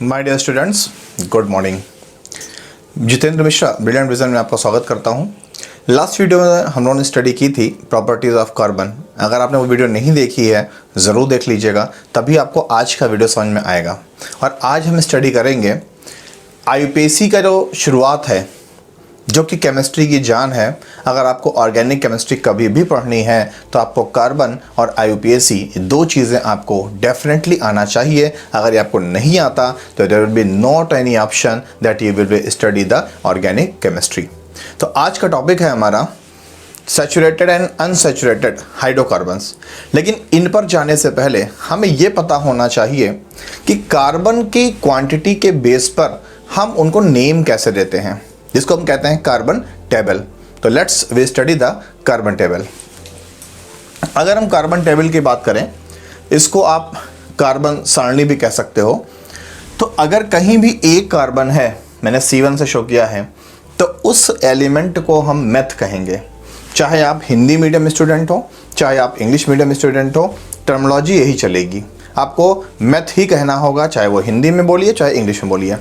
My dear students, good morning. Jitendra Mishra brilliant vision में आपका स्वागत करता हूं। लास्ट वीडियो में हम लोगों ने स्टडी की थी प्रॉपर्टीज़ ऑफ कार्बन। अगर आपने वो वीडियो नहीं देखी है ज़रूर देख लीजिएगा, तभी आपको आज का वीडियो समझ में आएगा। और आज हम स्टडी करेंगे आईयूपीएसी का जो शुरुआत है, जो कि केमिस्ट्री की जान है। अगर आपको ऑर्गेनिक केमिस्ट्री कभी भी पढ़नी है तो आपको कार्बन और आईयूपीएसी दो चीज़ें आपको डेफिनेटली आना चाहिए। अगर ये आपको नहीं आता तो there will be not any option that you will study the organic chemistry. तो आज का टॉपिक है हमारा सैचुरेटेड एंड अनसैचुरेटेड हाइड्रोकार्बन्स। लेकिन इन पर जाने से पहले हमें ये पता होना चाहिए कि कार्बन की क्वांटिटी के बेस पर हम उनको नेम कैसे देते हैं, जिसको हम कहते हैं कार्बन टेबल। तो let's we study the carbon table. अगर हम कार्बन टेबल की बात करें, इसको आप कार्बन सारणी भी कह सकते हो। तो अगर कहीं भी एक कार्बन है, मैंने C1 से शो किया है, तो उस एलिमेंट को हम मेथ कहेंगे। चाहे आप हिंदी मीडियम स्टूडेंट हो, चाहे आप इंग्लिश मीडियम स्टूडेंट हो, टर्मिनोलॉजी यही चलेगी। आपको मेथ ही कहना होगा, चाहे वो हिंदी में बोलिए चाहे इंग्लिश में बोलिए।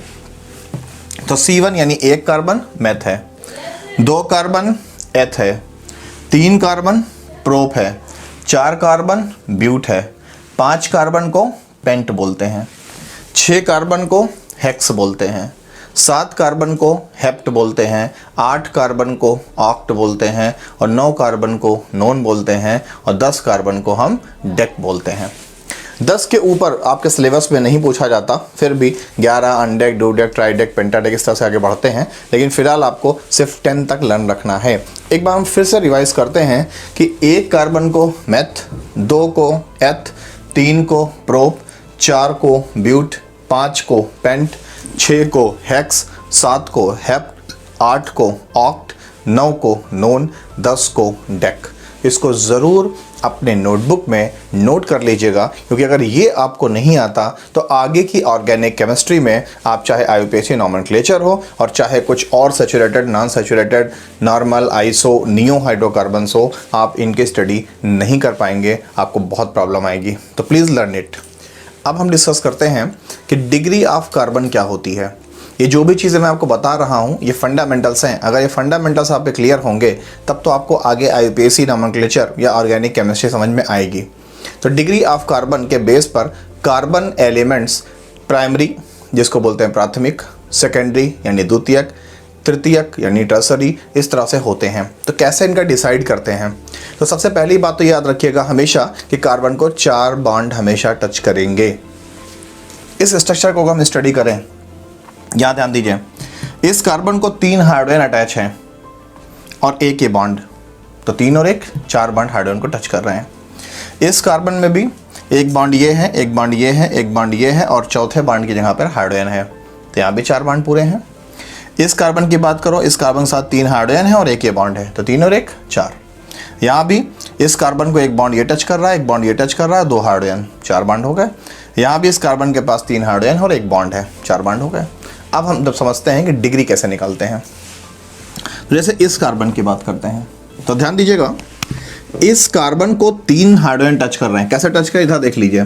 तो C1 यानी एक कार्बन मेथ है, 2 कार्बन एथ है, 3 कार्बन प्रोप है, 4 कार्बन ब्यूट है, 5 कार्बन को पेंट बोलते हैं, 6 कार्बन को हेक्स बोलते हैं, 7 कार्बन को हेप्ट बोलते हैं, 8 कार्बन को ऑक्ट बोलते हैं, और 9 कार्बन को नोन बोलते हैं, और 10 कार्बन को हम डेक बोलते हैं। 10 के ऊपर आपके सिलेबस में नहीं पूछा जाता, फिर भी 11 अनडेक, डुडेक, ट्राइडेक, पेंटाडेक इस तरह से आगे बढ़ते हैं। लेकिन फिलहाल आपको सिर्फ 10 तक लर्न रखना है। एक बार हम फिर से रिवाइज करते हैं कि 1 कार्बन को मेथ, 2 को एथ, 3 को प्रोप, 4 को ब्यूट, 5 को पेंट, 6 को हेक्स, 7 को हेप्ट, 8 को ऑक्ट, 9 को नोन, 10 को डेक। इसको ज़रूर अपने नोटबुक में नोट कर लीजिएगा, क्योंकि अगर ये आपको नहीं आता तो आगे की ऑर्गेनिक केमिस्ट्री में आप चाहे आईयूपीएसी नॉमेनक्लेचर हो और चाहे कुछ और saturated, non saturated, normal, iso, neo hydrocarbons हो, आप इनकी स्टडी नहीं कर पाएंगे, आपको बहुत प्रॉब्लम आएगी। तो प्लीज़ लर्न इट। अब हम डिस्कस करते हैं कि डिग्री ऑफ कार्बन क्या होती है। ये जो भी चीज़ें मैं आपको बता रहा हूँ ये फंडामेंटल्स हैं। अगर ये फंडामेंटल्स आप पे क्लियर होंगे तब तो आपको आगे आईयूपीएसी नॉमेनक्लेचर या ऑर्गेनिक केमिस्ट्री समझ में आएगी। तो डिग्री ऑफ कार्बन के बेस पर कार्बन एलिमेंट्स प्राइमरी, जिसको बोलते हैं प्राथमिक, सेकेंडरी यानी द्वितीयक, तृतीयक यानी टर्सरी, इस तरह से होते हैं। तो कैसे इनका डिसाइड करते हैं? तो सबसे पहली बात तो याद रखिएगा हमेशा कि कार्बन को 4 बॉन्ड हमेशा टच करेंगे। इस स्ट्रक्चर को हम स्टडी करें, यहाँ ध्यान दीजिए, इस कार्बन को 3 हाइड्रोजन अटैच हैं और एक ये बॉन्ड, तो 3 और 1 4 बॉन्ड हाइड्रोजन को टच कर रहे हैं। इस कार्बन में भी एक बॉन्ड ये है, एक बॉन्ड ये है, एक बॉन्ड ये है, और चौथे बॉन्ड की जगह पर हाइड्रोजन है, तो यहाँ भी 4 बॉन्ड पूरे हैं। इस कार्बन की बात करो, इस कार्बन के साथ 3 हाइड्रोजन है और एक ये बॉन्ड है, तो 3 और 1 4। यहाँ भी इस कार्बन को एक बॉन्ड ये टच कर रहा है, एक बॉन्ड ये टच कर रहा है, 2 हाइड्रोजन, 4 बॉन्ड हो गए। यहाँ भी इस कार्बन के पास 3 हाइड्रोजन और एक बॉन्ड है, 4 बॉन्ड हो गए। अब हम जब समझते हैं कि डिग्री कैसे निकालते हैं, तो जैसे इस कार्बन की बात करते हैं, तो ध्यान दीजिएगा, इस कार्बन को 3 हाइड्रोजन टच कर रहे हैं। कैसे टच कर, इधर देख लीजिए,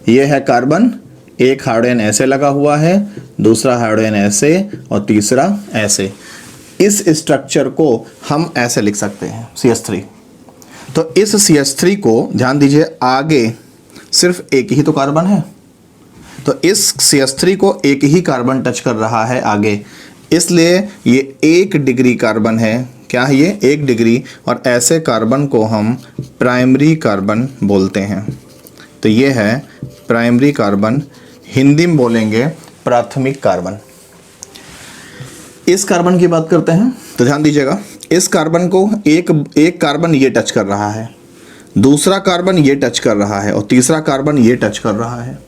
ये है कार्बन, एक हाइड्रोजन ऐसे लगा हुआ है, दूसरा हाइड्रोजन ऐसे, और तीसरा ऐसे। इस स्ट्रक्चर को हम ऐसे लिख सकते हैं CH3। तो इस CH3 को ध्यान दीजिए, आगे सिर्फ एक ही तो कार्बन है, तो इस CH3 को एक ही कार्बन टच कर रहा है आगे, इसलिए ये 1 डिग्री कार्बन है। क्या है ये? 1 डिग्री। और ऐसे कार्बन को हम प्राइमरी कार्बन बोलते हैं। तो ये है प्राइमरी कार्बन, हिंदी में बोलेंगे प्राथमिक कार्बन। इस कार्बन की बात करते हैं, तो ध्यान दीजिएगा, इस कार्बन को एक कार्बन ये टच कर रहा है, दूसरा कार्बन ये टच कर रहा है, और तीसरा कार्बन ये टच कर रहा है।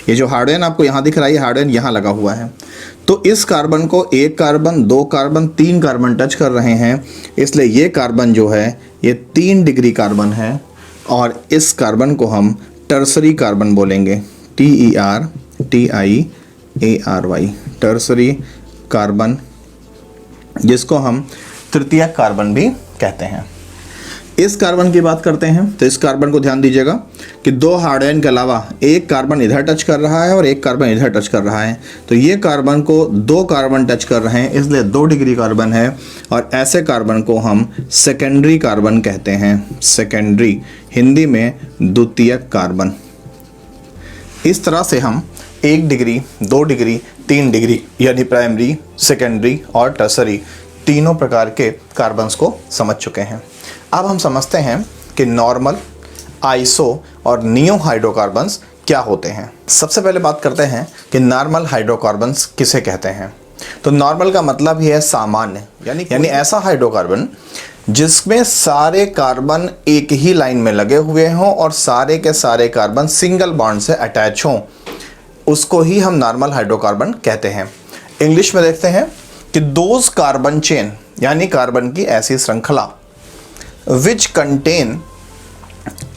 ये जो हाइड्रोजन आपको यहाँ दिख रहा है, हाइड्रोजन यहाँ लगा हुआ है। तो इस कार्बन को 1 कार्बन, 2 कार्बन, 3 कार्बन टच कर रहे हैं, इसलिए ये कार्बन जो है ये 3 डिग्री कार्बन है। और इस कार्बन को हम टर्सरी कार्बन बोलेंगे, TERTIARY, टर्सरी कार्बन, जिसको हम तृतीयक कार्बन भी कहते हैं। इस कार्बन की बात करते हैं तो इस कार्बन को ध्यान दीजिएगा कि दो हाइड्रोजन के अलावा एक कार्बन इधर टच कर रहा है और एक कार्बन इधर टच कर रहा है, तो ये कार्बन को दो कार्बन टच कर रहे हैं, इसलिए 2 डिग्री कार्बन है और ऐसे कार्बन को हम सेकेंडरी कार्बन कहते हैं। सेकेंडरी, हिंदी में द्वितीयक कार्बन। इस तरह से हम 1 डिग्री, 2 डिग्री, 3 डिग्री यानी प्राइमरी, सेकेंडरी और टर्सरी तीनों प्रकार के कार्बन्स को समझ चुके हैं। अब हम समझते हैं कि नॉर्मल, आइसो और नियो हाइड्रोकार्बन्स क्या होते हैं। सबसे पहले बात करते हैं कि नॉर्मल हाइड्रोकार्बन्स किसे कहते हैं। तो नॉर्मल का मतलब ही है सामान्य, यानी ऐसा हाइड्रोकार्बन जिसमें सारे कार्बन एक ही लाइन में लगे हुए हों और सारे के सारे कार्बन सिंगल बॉन्ड से अटैच हों, उसको ही हम नॉर्मल हाइड्रोकार्बन कहते हैं। इंग्लिश में देखते हैं कि दोज कार्बन चेन, यानी कार्बन की ऐसी श्रृंखला which contain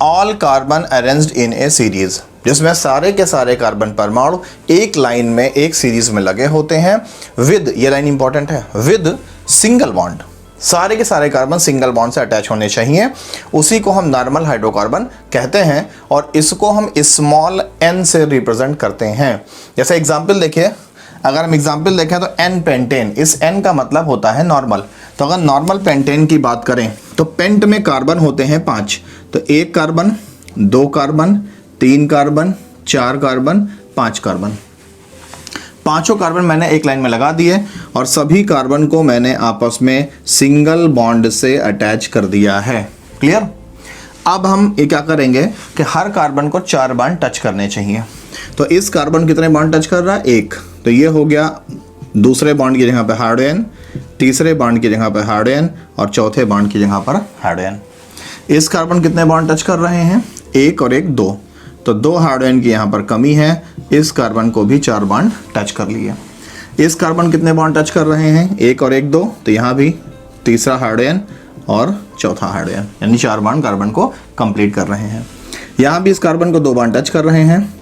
all carbon arranged in A series, जिसमें सारे के सारे कार्बन परमाणु एक लाइन में एक सीरीज में लगे होते हैं, विद, ये लाइन इंपॉर्टेंट है, विद सिंगल बॉन्ड, सारे के सारे कार्बन सिंगल बॉन्ड से अटैच होने चाहिए, उसी को हम नॉर्मल हाइड्रोकार्बन कहते हैं और इसको हम स्मॉल n से रिप्रेजेंट करते हैं। जैसे एग्जाम्पल देखिए, अगर हम एग्जाम्पल देखें तो n पेंटेन, इस n का मतलब होता है नॉर्मल। तो अगर नॉर्मल पेंटेन की बात करें तो पेंट में कार्बन होते हैं 5, तो 1 carbon, 2 carbon, 3 carbon, 4 carbon, 5 carbon. पांचों कार्बन मैंने एक लाइन में लगा दिए और सभी कार्बन को मैंने आपस में सिंगल बॉन्ड से अटैच कर दिया है। क्लियर? अब हम ये क्या करेंगे कि हर कार्बन को 4 बॉन्ड टच करने चाहिए। तो इस कार्बन कितने बॉन्ड टच कर रहा है? 1। तो ये हो गया दूसरे बॉन्ड की जगह पे हाइड्रोजन, तीसरे बॉन्ड की जगह पे हाइड्रोजन और चौथे बॉन्ड की जगह पर हाइड्रोजन। इस कार्बन कितने बॉन्ड टच कर रहे हैं? 1 और 1 2। तो 2 हाइड्रोजन की यहाँ पर कमी है, इस कार्बन को भी 4 बॉन्ड टच कर लिए। इस कार्बन कितने बॉन्ड टच कर रहे हैं? 1 और 1 2। तो यहाँ भी तीसरा हाइड्रोजन और चौथा हाइड्रोजन, यानी 4 बॉन्ड कार्बन को कंप्लीट कर रहे हैं। यहाँ भी इस कार्बन को 2 बॉन्ड टच कर रहे हैं,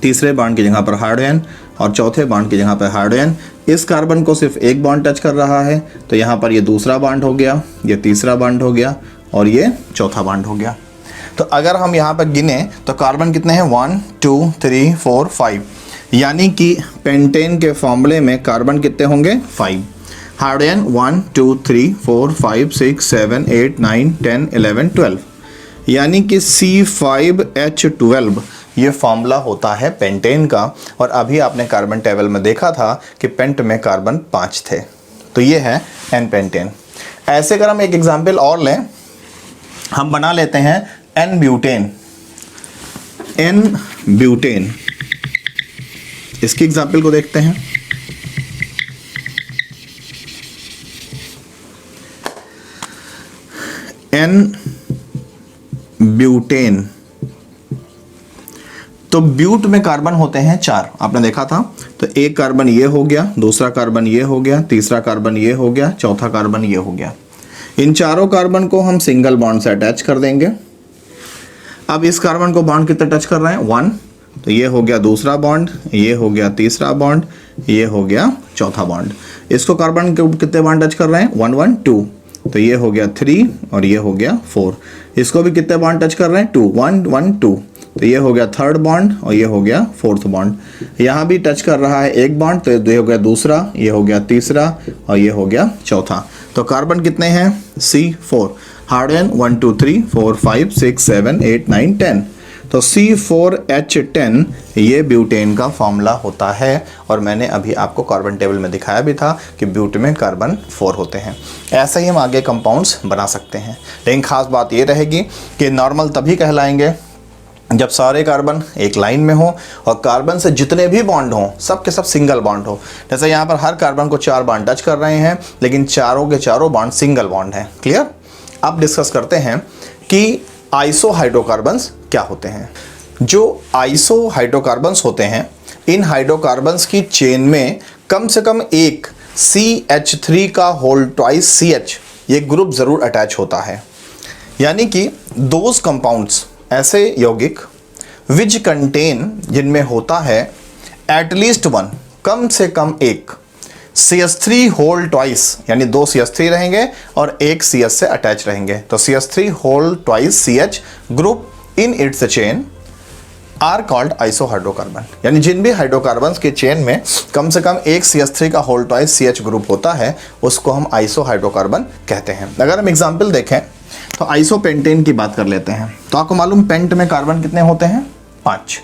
तीसरे बॉन्ड की जगह पर हाइड्रोजन और चौथे बॉन्ड की जगह पर हाइड्रोजन। इस कार्बन को सिर्फ 1 बॉन्ड टच कर रहा है, तो यहाँ पर ये दूसरा बॉन्ड हो गया, ये तीसरा बॉन्ड हो गया और ये चौथा बॉन्ड हो गया। तो अगर हम यहाँ पर गिने तो कार्बन कितने हैं? 1 2 3 4 5, यानी कि पेंटेन के फॉर्मूले में कार्बन कितने होंगे? 5। हाइड्रोजन 1 2 3 4 5 6 7 8 9 10 11 12, यानी कि C5H12 ये फॉर्मूला होता है पेंटेन का। और अभी आपने कार्बन टेबल में देखा था कि पेंट में कार्बन 5 थे, तो ये है एन पेंटेन। ऐसे अगर हम एक एग्जाम्पल और लें, हम बना लेते हैं एन ब्यूटेन। एन ब्यूटेन, इसकी एग्जाम्पल को देखते हैं। एन ब्यूटेन, तो ब्यूट में कार्बन होते हैं 4, आपने देखा था। तो एक कार्बन ये हो गया, दूसरा कार्बन ये हो गया, तीसरा कार्बन ये हो गया, चौथा कार्बन ये हो गया। इन चारों कार्बन को हम सिंगल बॉन्ड से अटैच कर देंगे। अब इस कार्बन को बॉन्ड कितने टच कर रहे हैं? 1। तो ये हो गया दूसरा बॉन्ड, ये हो गया तीसरा बॉन्ड, ये हो गया चौथा बॉन्ड। इसको कार्बन के कितने बॉन्ड टच कर रहे हैं? 1 1 2। तो ये हो गया 3 और ये हो गया 4। इसको भी कितने बॉन्ड टच कर रहे हैं? 2 1 1 2। तो ये हो गया थर्ड बॉन्ड और ये हो गया फोर्थ बॉन्ड। यहाँ भी टच कर रहा है एक बॉन्ड, तो ये हो गया दूसरा, ये हो गया तीसरा और ये हो गया चौथा। तो कार्बन कितने हैं? C4। हाइड्रोजन 1 2 3 4 5 6 7 8 9 10। तो C4H10 ये ब्यूटेन का फॉर्मूला होता है और मैंने अभी आपको कार्बन टेबल में दिखाया भी था कि ब्यूट में कार्बन 4 होते हैं। ऐसे ही हम आगे कंपाउंड्स बना सकते हैं, लेकिन खास बात ये रहेगी कि नॉर्मल तभी कहलाएंगे जब सारे कार्बन एक लाइन में हो और कार्बन से जितने भी बॉन्ड हों सब के सब सिंगल बॉन्ड हो। जैसे यहाँ पर हर कार्बन को 4 बॉन्ड टच कर रहे हैं, लेकिन चारों के चारों बॉन्ड सिंगल बॉन्ड हैं। क्लियर? अब डिस्कस करते हैं कि आइसो हाइड्रोकार्बन्स क्या होते हैं। जो आइसो हाइड्रोकार्बन्स होते हैं, इन हाइड्रोकार्बन्स की चेन में कम से कम एक CH3 का होल ट्वाइस CH ये ग्रुप ज़रूर अटैच होता है। यानी कि दोज कंपाउंड्स, ऐसे यौगिक विच कंटेन, जिनमें होता है एटलीस्ट 1, कम से कम एक CH3 होल ट्वाइस, यानी 2 CH3 रहेंगे और एक CH से अटैच रहेंगे, तो CH3 whole twice CH group in its chain are called isohydrocarbon. यानी जिन भी हाइड्रोकार्बन्स के चेन में कम से कम एक CH3 का होल ट्वाइस CH ग्रुप होता है उसको हम आइसोहाइड्रोकार्बन कहते हैं। अगर हम एग्जांपल देखें तो आइसोपेंटेन की बात कर लेते हैं। तो आपको मालूम पेंट में कार्बन कितने होते हैं? 5।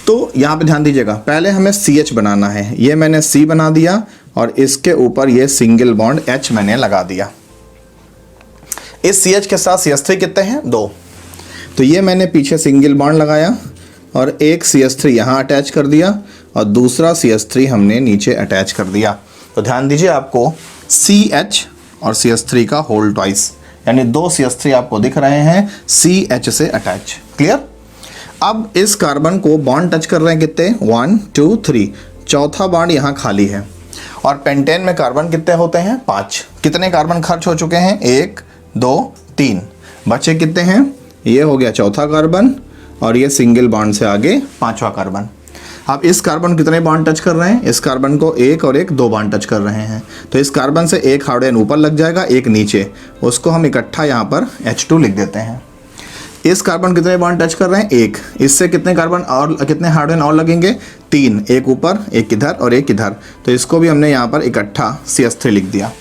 तो यहाँ पे ध्यान दीजिएगा, पहले हमें CH बनाना है। ये मैंने C बना दिया और इसके ऊपर ये सिंगल बॉन्ड H मैंने लगा दिया। इस CH के साथ CH3 कितने हैं? 2। तो ये मैंने पीछे सिंगल बॉन्ड लगाया और एक CH3 यहाँ अटैच कर दिया और दूसरा CH3 हमने नीचे अटैच कर दिया। तो ध्यान दीजिए, आपको CH और CH3 का होल ट्वाइस, यानी 2 CH3 आपको दिख रहे हैं CH से अटैच। क्लियर? अब इस कार्बन को बॉन्ड टच कर रहे हैं कितने? 1 2 3, चौथा बॉन्ड यहाँ खाली है। और पेंटेन में कार्बन कितने होते हैं? 5। कितने कार्बन खर्च हो चुके हैं? 1 2 3, बचे कितने हैं? ये हो गया चौथा कार्बन और ये सिंगल बॉन्ड से आगे 5वां कार्बन। अब इस कार्बन कितने बॉन्ड टच कर रहे हैं? इस कार्बन को 1 और 1 2 बॉन्ड टच कर रहे हैं। तो इस कार्बन से एक हाइड्रोजन ऊपर लग जाएगा, एक नीचे, उसको हम इकट्ठा यहाँ पर H2 लिख देते हैं। इस कार्बन कितने बॉन्ड टच कर रहे हैं? 1। इससे कितने कार्बन और कितने हाइड्रोजन और लगेंगे? 3, एक ऊपर एक इधर और एक इधर। तो इसको भी हमने यहाँ पर इकट्ठा CH3 लिख दिया।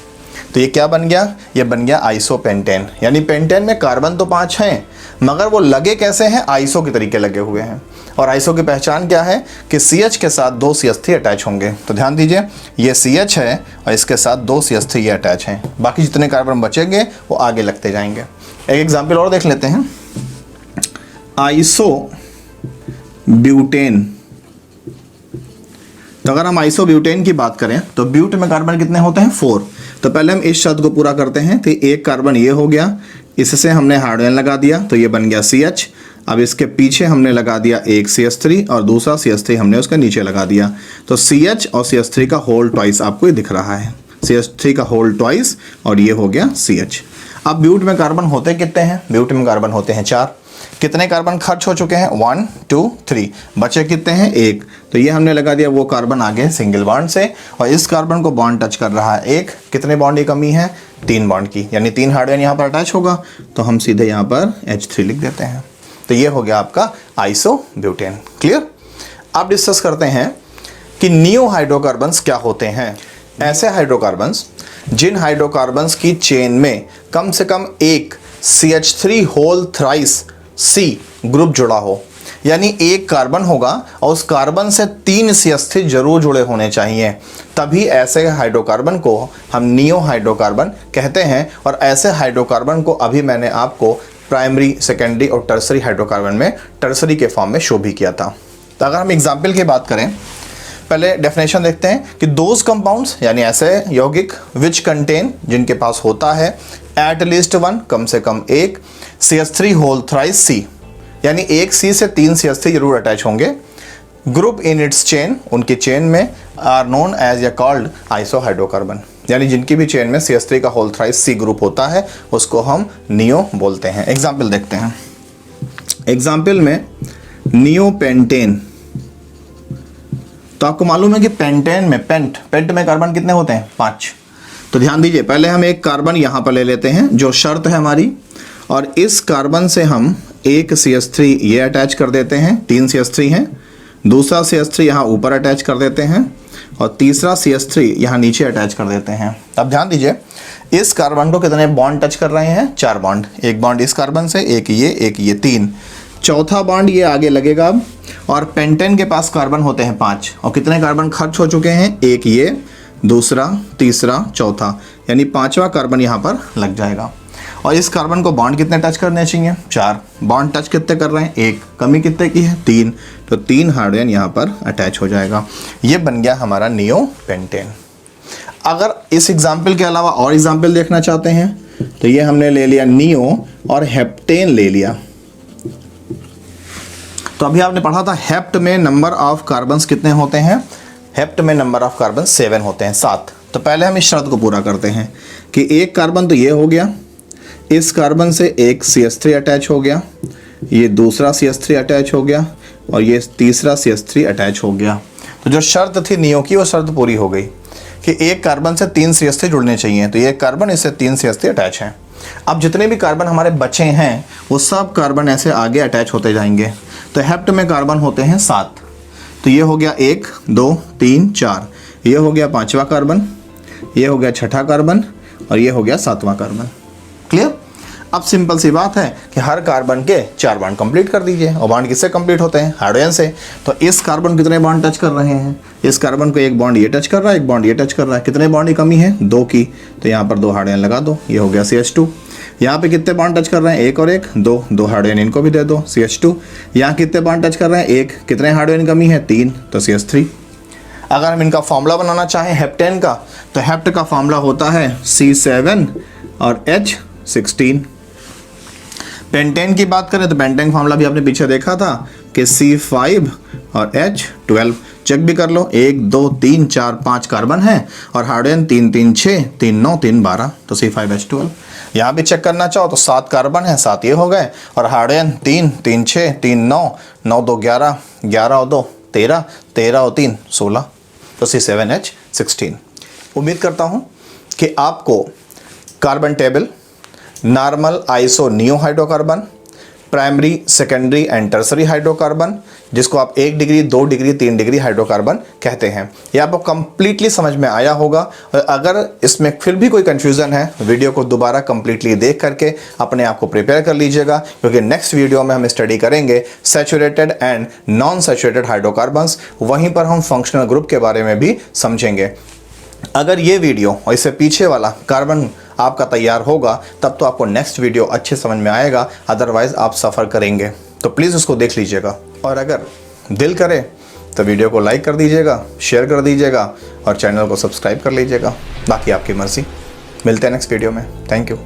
तो ये क्या बन गया? ये बन गया आइसोपेंटेन। यानी पेंटेन में कार्बन तो 5 हैं मगर वो लगे कैसे हैं? आइसो के तरीके लगे हुए हैं। और आइसो की पहचान क्या है? कि CH के साथ 2 CH3 अटैच होंगे। तो ध्यान दीजिए, ये CH है और इसके साथ 2 CH3 ये अटैच हैं। बाकी जितने कार्बन बचेंगे वो आगे लगते जाएंगे। एक एग्जाम्पल और देख लेते हैं, आइसो ब्यूटेन। तो अगर हम आइसो ब्यूटेन की बात करें तो ब्यूट में कार्बन कितने होते हैं? 4। तो पहले हम इस शर्त को पूरा करते हैं। तो एक कार्बन ये हो गया, इससे हमने हाइड्रोजन लगा दिया तो ये बन गया CH। अब इसके पीछे हमने लगा दिया एक CH3 और दूसरा CH3 हमने उसके नीचे लगा दिया। तो CH और CH3 का होल ट्वाइस आपको ये दिख रहा है, CH3 का होल ट्वाइस और ये हो गया CH। अब ब्यूट में कार्बन होते कितने हैं? ब्यूट में कार्बन होते हैं 4। कितने कार्बन खर्च हो चुके हैं? 1 2 3, बचे कितने हैं? 1। तो ये हमने लगा दिया वो कार्बन आगे सिंगल बॉन्ड से और इस कार्बन को बॉन्ड टच कर रहा है 1। कितने बॉन्ड की कमी है? 3 बॉन्ड की, यानी 3 हाइड्रोजन यहाँ पर अटैच होगा। तो हम सीधे यहाँ पर H3 लिख देते हैं। तो ये हो गया आपका आइसोब्यूटेन। क्लियर? अब डिस्कस करते हैं कि नियो हाइड्रोकार्बन्स क्या होते हैं। ऐसे हाइड्रोकार्बन्स जिन हाइड्रोकार्बन्स की चेन में कम से कम एक CH3 whole thrice C group जुड़ा हो, यानी एक कार्बन होगा और उस कार्बन से 3 CH3 जरूर जुड़े होने चाहिए, तभी ऐसे हाइड्रोकार्बन को हम नियो हाइड्रोकार्बन कहते हैं। और ऐसे हाइड्रोकार्बन को अभी मैंने आपको प्राइमरी, सेकेंडरी और टर्सरी हाइड्रोकार्बन में टर्सरी के फॉर्म में शो भी किया था। तो अगर हम एग्जाम्पल की बात करें, पहले डेफिनेशन देखते हैं कि दोज कंपाउंड्स, यानी ऐसे यौगिक विच कंटेन, जिनके पास होता है एट लीस्ट 1, कम से कम एक CH3 होल थ्राइस C, यानी एक C से 3 CH3 जरूर अटैच होंगे। ग्रुप इन इट्स चेन, उनकी चेन में आर नोन एज या कॉल्ड आइसोहाइड्रोकार्बन, यानी जिनकी भी चेन में CH3 का होल थ्राइस C ग्रुप होता है उसको हम नियो बोलते हैं। एग्जाम्पल देखते हैं। एग्जाम्पल में नियोपेंटेन। तो आपको मालूम है कि पेंटेन में पेंट में कार्बन कितने होते हैं? 5। तो ध्यान दीजिए, पहले हम एक कार्बन यहाँ पर ले लेते हैं जो शर्त है हमारी, और इस कार्बन से हम एक CH3 ये अटैच कर देते हैं, 3 CH3 हैं, दूसरा CH3 यहाँ ऊपर अटैच कर देते हैं और तीसरा CH3 यहाँ नीचे अटैच कर देते हैं। अब ध्यान दीजिए, इस कार्बन को कितने बॉन्ड टच कर रहे हैं? 4 बॉन्ड। एक बॉन्ड इस कार्बन से, एक ये 3, चौथा बॉन्ड ये आगे लगेगा अब। और पेंटेन के पास कार्बन होते हैं 5 और कितने कार्बन खर्च हो चुके हैं? एक ये, दूसरा, तीसरा, चौथा, यानी 5वां कार्बन यहाँ पर लग जाएगा। और इस कार्बन को बॉन्ड कितने टच करने चाहिए? 4। बॉन्ड टच कितने कर रहे हैं? 1। कमी कितने की है? 3। तो 3 हाइड्रोजन यहाँ पर अटैच हो जाएगा। ये बन गया हमारा नियोपेंटेन। अगर इस एग्जाम्पल के अलावा और एग्जाम्पल देखना चाहते हैं तो ये हमने ले लिया नियो और हेप्टेन ले लिया। तो अभी आपने पढ़ा था हेप्ट में नंबर ऑफ कार्बन्स कितने होते हैं? हेप्ट में नंबर ऑफ कार्बन 7 होते हैं, 7। तो पहले हम इस शर्त को पूरा करते हैं कि एक कार्बन तो ये हो गया, इस कार्बन से एक CH3 अटैच हो गया, ये दूसरा CH3 अटैच हो गया और ये तीसरा CH3 अटैच हो गया। तो जो शर्त थी नियो की वो शर्त पूरी हो गई। कि एक कार्बन से 3 CH3 जुड़ने चाहिए, तो ये कार्बन इससे 3 CH3 अटैच हैं। अब जितने भी कार्बन हमारे बचे हैं वो सब कार्बन ऐसे आगे अटैच होते जाएंगे। तो हेप्ट में कार्बन होते हैं 7, तो ये हो गया 1 2 3 4, ये हो गया 5वां कार्बन, ये हो गया 6ठा कार्बन और ये हो गया 7वां कार्बन। क्लियर? अब सिंपल सी बात है कि हर कार्बन के 4 बॉन्ड कंप्लीट कर दीजिए। और बॉन्ड किससे कंप्लीट होते हैं? हाइड्रोजन से। तो इस कार्बन कितने बॉन्ड टच कर रहे हैं? इस कार्बन को एक बॉन्ड ये टच कर रहा है, एक बॉन्ड ये टच कर रहा है। कितने बॉन्ड की कमी है? 2 की। तो यहाँ पर 2 हाइड्रोजन लगा दो, ये हो गया CH2। यहाँ पे कितने बॉन्ड टच कर रहे हैं? 1 और 1, 2 हाइड्रोजन इनको भी दे दो, CH2। यहाँ कितने बॉन्ड टच कर रहे हैं? 1। कितने हाइड्रोजन कमी है? 3, तो CH3। अगर हम इनका फॉर्मूला बनाना चाहें हेप्टेन का, तो हेप्ट का फॉर्मूला होता है C7 और H16। पेंटेन की बात करें तो पेंटेन फॉर्मूला भी आपने पीछे देखा था कि C5 और H12। चेक भी कर लो, 1 2 3 4 5 कार्बन है और हाइड्रोजन 3 3 6 3 9 3 12, तो C5H12। यहाँ भी चेक करना चाहो तो 7 कार्बन है, 7 ये हो गए, और हाइड्रोजन 3 3 6 3 9 9 2 11 11 और 2 13 13 और 3 16, तो C7H16। उम्मीद करता हूँ कि आपको carbon table, normal iso neo hydrocarbon, primary secondary and tertiary hydrocarbon, जिसको आप 1 डिग्री 2 डिग्री 3 डिग्री हाइड्रोकार्बन कहते हैं, ये आपको कंप्लीटली समझ में आया होगा। और अगर इसमें फिर भी कोई कंफ्यूजन है, वीडियो को दोबारा कंप्लीटली देख करके अपने आप को प्रिपेयर कर लीजिएगा, क्योंकि नेक्स्ट वीडियो में हम स्टडी करेंगे saturated and non saturated hydrocarbons. वहीं पर हम फंक्शनल ग्रुप के बारे में भी समझेंगे। अगर ये वीडियो और इससे पीछे वाला कार्बन आपका तैयार होगा तब तो आपको नेक्स्ट वीडियो अच्छे समझ में आएगा, अदरवाइज आप सफ़र करेंगे। तो प्लीज़ उसको देख लीजिएगा, और अगर दिल करे तो वीडियो को लाइक कर दीजिएगा, शेयर कर दीजिएगा और चैनल को सब्सक्राइब कर लीजिएगा। बाकी आपकी मर्ज़ी। मिलते हैं नेक्स्ट वीडियो में। Thank you.